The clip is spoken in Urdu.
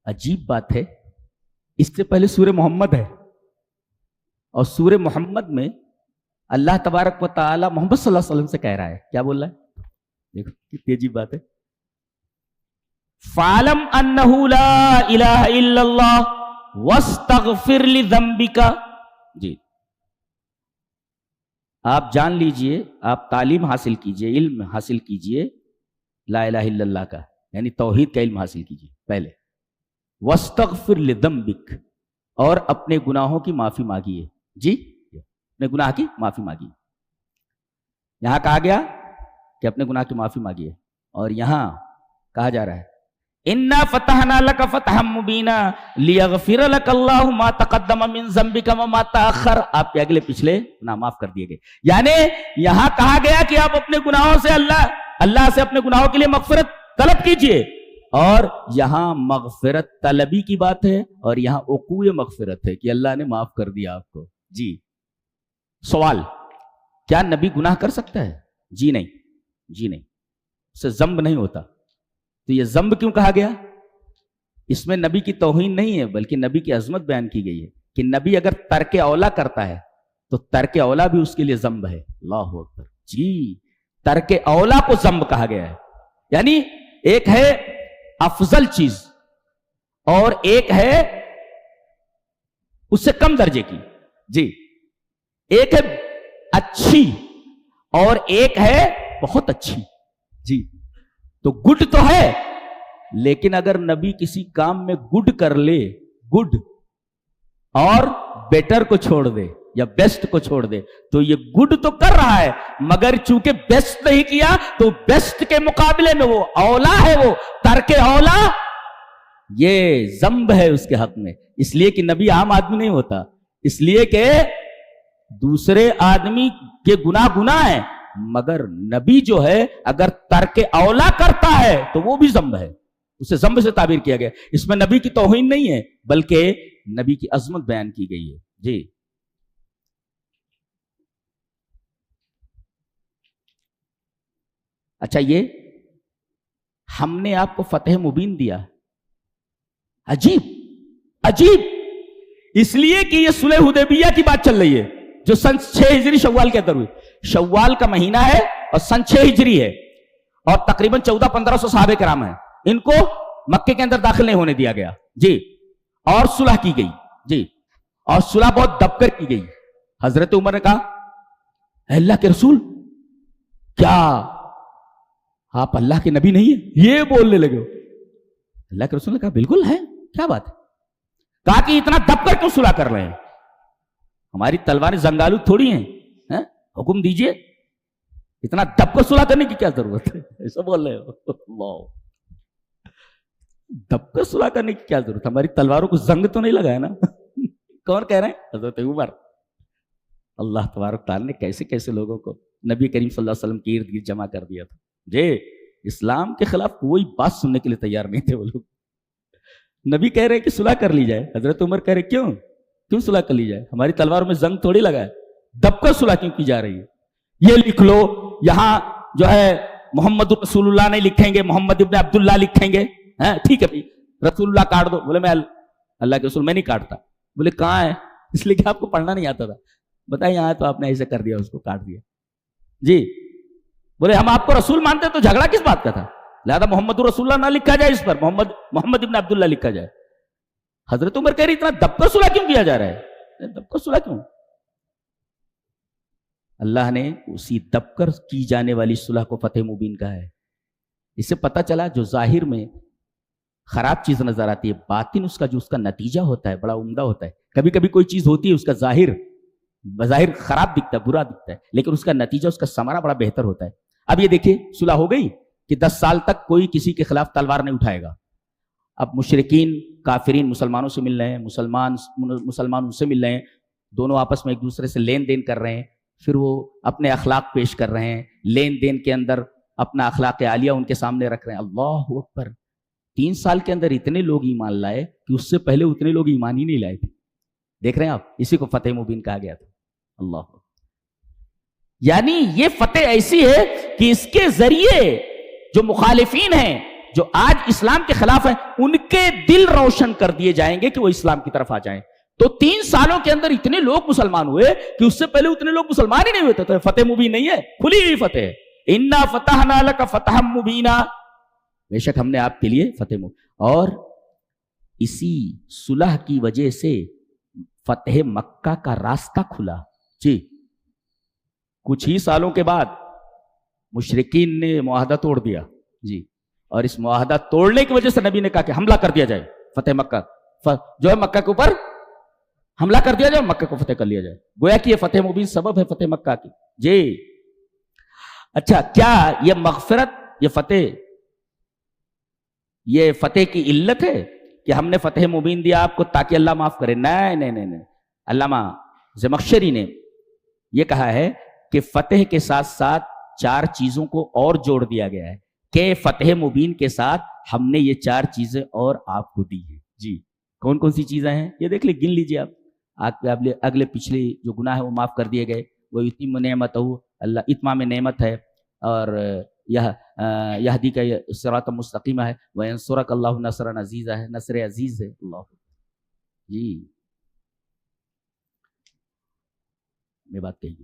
عجیب بات ہے، اس سے پہلے سورہ محمد ہے، اور سورہ محمد میں اللہ تبارک و تعالی محمد صلی اللہ علیہ وسلم سے کہہ رہا ہے، کیا بول رہا ہے؟ دیکھو کتنی عجیب بات ہے. فَعْلَمْ أَنَّهُ لَا إِلَهَ إِلَّا اللَّهُ وَاسْتَغْفِرْ لِذَنبِكَ. جی آپ جان لیجئے، آپ تعلیم حاصل کیجئے، علم حاصل کیجئے لا الہ الا اللہ کا، یعنی توحید کا علم حاصل کیجئے پہلے. وَاسْتَغْفِرْ لِذَنبِكَ، اور اپنے گناہوں کی معافی مانگیے. جی اپنے گناہ کی معافی مانگیے. یہاں کہا گیا کہ اپنے گناہ کی معافی مانگیے، اور یہاں کہا جا رہا ہے اِنَّا فَتَحْنَا لَكَ فَتْحًا مُبِينًا لِيَغْفِرَ لَكَ اللَّهُ مَا تَقَدَّمَ مِن ذَنبِكَ وَمَا تَأَخَّرَ. آپ کے اگلے پچھلے گناہ معاف کر دیے گئے. یعنی یہاں کہا گیا کہ آپ اپنے گناہوں سے اللہ سے اپنے گناہوں کے لیے مغفرت طلب کیجئے، اور یہاں مغفرت طلبی کی بات ہے، اور یہاں وقوع مغفرت ہے کہ اللہ نے معاف کر دیا آپ کو. جی سوال، کیا نبی گناہ کر سکتا ہے؟ جی نہیں، جی نہیں، اس سے ذنب نہیں ہوتا. تو یہ ذنب کیوں کہا گیا؟ اس میں نبی کی توہین نہیں ہے، بلکہ نبی کی عظمت بیان کی گئی ہے کہ نبی اگر ترک اولا کرتا ہے تو ترک اولا بھی اس کے لیے ذنب ہے. اللہ اکبر. جی ترک اولا کو ذنب کہا گیا ہے، یعنی ایک ہے افضل چیز اور ایک ہے اس سے کم درجے کی. جی ایک ہے اچھی اور ایک ہے بہت اچھی. جی تو گڈ تو ہے، لیکن اگر نبی کسی کام میں گڈ کر لے، گڈ اور بیٹر کو چھوڑ دے یا بیسٹ کو چھوڑ دے، تو یہ گڈ تو کر رہا ہے، مگر چونکہ بیسٹ نہیں کیا تو بیسٹ کے مقابلے میں وہ اولا ہے، وہ ترک اولا، یہ ذنب ہے اس کے حق میں. اس لیے کہ نبی عام آدمی نہیں ہوتا، اس لیے کہ دوسرے آدمی کے گناہ ہے، مگر نبی جو ہے اگر ترک اولا کرتا ہے تو وہ بھی ذنب ہے، اسے ذنب سے تعبیر کیا گیا. اس میں نبی کی توہین نہیں ہے، بلکہ نبی کی عظمت بیان کی گئی ہے. جی اچھا، یہ ہم نے آپ کو فتح مبین دیا. عجیب عجیب، اس لیے کہ یہ صلح حدیبیہ کی بات چل رہی ہے جو سن 6 ہجری شوال کے اندر ہوئی. شوال کا مہینہ ہے اور سن 6 ہجری ہے، اور تقریباً 1400-1500 صحابہ کرام ہیں. ان کو مکے کے اندر داخل نہیں ہونے دیا گیا. جی اور صلح کی گئی. جی اور صلح بہت دب کر کی گئی. حضرت عمر نے کہا اے اللہ کے رسول، کیا آپ اللہ کے نبی نہیں ہیں؟ یہ بولنے لگے. اللہ کے رسول نے کہا بالکل ہے، کیا بات ہے؟ کہا کہ اتنا دب کر کیوں صلح کر رہے ہیں؟ ہماری تلواریں زنگالو تھوڑی ہیں، حکم دیجئے. اتنا دب کر صلح کرنے کی کیا ضرورت ہے؟ ایسا بول رہے ہو. دب کر صلح کرنے کی کیا ضرورت ہے؟ ہماری تلواروں کو زنگ تو نہیں لگا ہے نا. کون کہہ رہے ہیں؟ حضرت عمر. اللہ تبارک تعالیٰ نے کیسے کیسے لوگوں کو نبی کریم صلی اللہ علیہ وسلم کے ارد گرد جمع کر دیا تھا. جی اسلام کے خلاف کوئی بات سننے کے لیے تیار نہیں تھے وہ لوگ. نبی کہہ رہے کہ صلح کر لی جائے، حضرت عمر کہہ رہے کیوں صلح کر لی جائے؟ ہماری تلواروں میں زنگ تھوڑی لگا ہے، دب کر صلح کیوں کی جا رہی ہے؟ یہ لکھ لو، یہاں جو ہے محمد رسول اللہ نہیں لکھیں گے، محمد ابن عبداللہ لکھیں گے. ٹھیک ہے بھائی، رسول اللہ کاٹ دو. بولے میں اللہ کے رسول میں نہیں کاٹتا. بولے کہاں ہے؟ اس لیے کہ آپ کو پڑھنا نہیں آتا تھا. بتائیں یہاں تو آپ نے ایسے کر دیا، اس کو کاٹ دیا. جی بولے ہم آپ کو رسول مانتے تو جھگڑا کس بات کا تھا؟ لہذا محمد رسول اللہ نہ لکھا جائے، اس پر محمد ابن عبداللہ لکھا جائے. حضرت عمر کہہ رہی اتنا دب کر صلح کیوں کیا جا رہا ہے؟ دب کر صلح کیوں؟ اللہ نے اسی دب کر کی جانے والی صلح کو فتح مبین کہا ہے. اس سے پتہ چلا جو ظاہر میں خراب چیز نظر آتی ہے، باطن اس کا نتیجہ ہوتا ہے بڑا عمدہ ہوتا ہے. کبھی کبھی کوئی چیز ہوتی ہے اس کا ظاہر بظاہر خراب دکھتا ہے، برا دکھتا ہے، لیکن اس کا نتیجہ، اس کا ثمرہ بڑا بہتر ہوتا ہے. اب یہ دیکھیے صلح ہو گئی کہ 10 سال تک کوئی کسی کے خلاف تلوار نہیں اٹھائے گا. اب مشرکین کافرین مسلمانوں سے مل رہے ہیں، مسلمان ان سے مل رہے ہیں، دونوں آپس میں ایک دوسرے سے لین دین کر رہے ہیں، پھر وہ اپنے اخلاق پیش کر رہے ہیں، لین دین کے اندر اپنا اخلاق عالیہ ان کے سامنے رکھ رہے ہیں. اللہ اکبر. 3 سال کے اندر اتنے لوگ ایمان لائے کہ اس سے پہلے اتنے لوگ ایمان ہی نہیں لائے تھے. دیکھ رہے ہیں آپ، اسی کو فتح مبین کہا گیا تھا. اللہ، یعنی یہ فتح ایسی ہے کہ اس کے ذریعے جو مخالفین ہیں جو آج اسلام کے خلاف ہیں ان کے دل روشن کر دیے جائیں گے کہ وہ اسلام کی طرف آ جائیں. تو 3 سالوں کے اندر اتنے لوگ مسلمان ہوئے کہ اس سے پہلے اتنے لوگ مسلمان ہی نہیں ہوتے تھے. فتح مبین نہیں ہے, کھلی ہوئی فتح ہے. انا فتحنا لک فتحا مبینا, بے شک ہم نے آپ کے لیے فتح مبین. اور اسی صلح کی وجہ سے فتح مکہ کا راستہ کھلا. جی, کچھ ہی سالوں کے بعد مشرکین نے معاہدہ توڑ دیا. جی, اور اس معاہدہ توڑنے کی وجہ سے نبی نے کہا کہ حملہ کر دیا جائے, فتح مکہ جو ہے مکہ کے اوپر حملہ کر دیا جائے, مکہ کو فتح کر لیا جائے. گویا کہ یہ فتح مبین سبب ہے فتح مکہ کی. جی اچھا, کیا یہ مغفرت, یہ فتح کی علت ہے کہ ہم نے فتح مبین دیا آپ کو تاکہ اللہ معاف کرے؟ نہیں. علامہ زمخشری نے یہ کہا ہے کہ فتح کے ساتھ ساتھ 4 چیزوں کو اور جوڑ دیا گیا ہے کہ فتح مبین کے ساتھ ہم نے یہ 4 چیزیں اور آپ کو دی ہیں. جی, کون کون سی چیزیں ہیں یہ دیکھ لیں, گن لیجیے آپ. اگلے پچھلے جو گناہ ہے وہ معاف کر دیے گئے. وہ اتم نعمت ہو, اللہ اتمام نعمت ہے. اور یہدی کا صراط مستقیمہ ہے. وینصرک اللہ نصرا عزیزہ ہے, نصر عزیز ہے. اللہ جی میں بات کہی.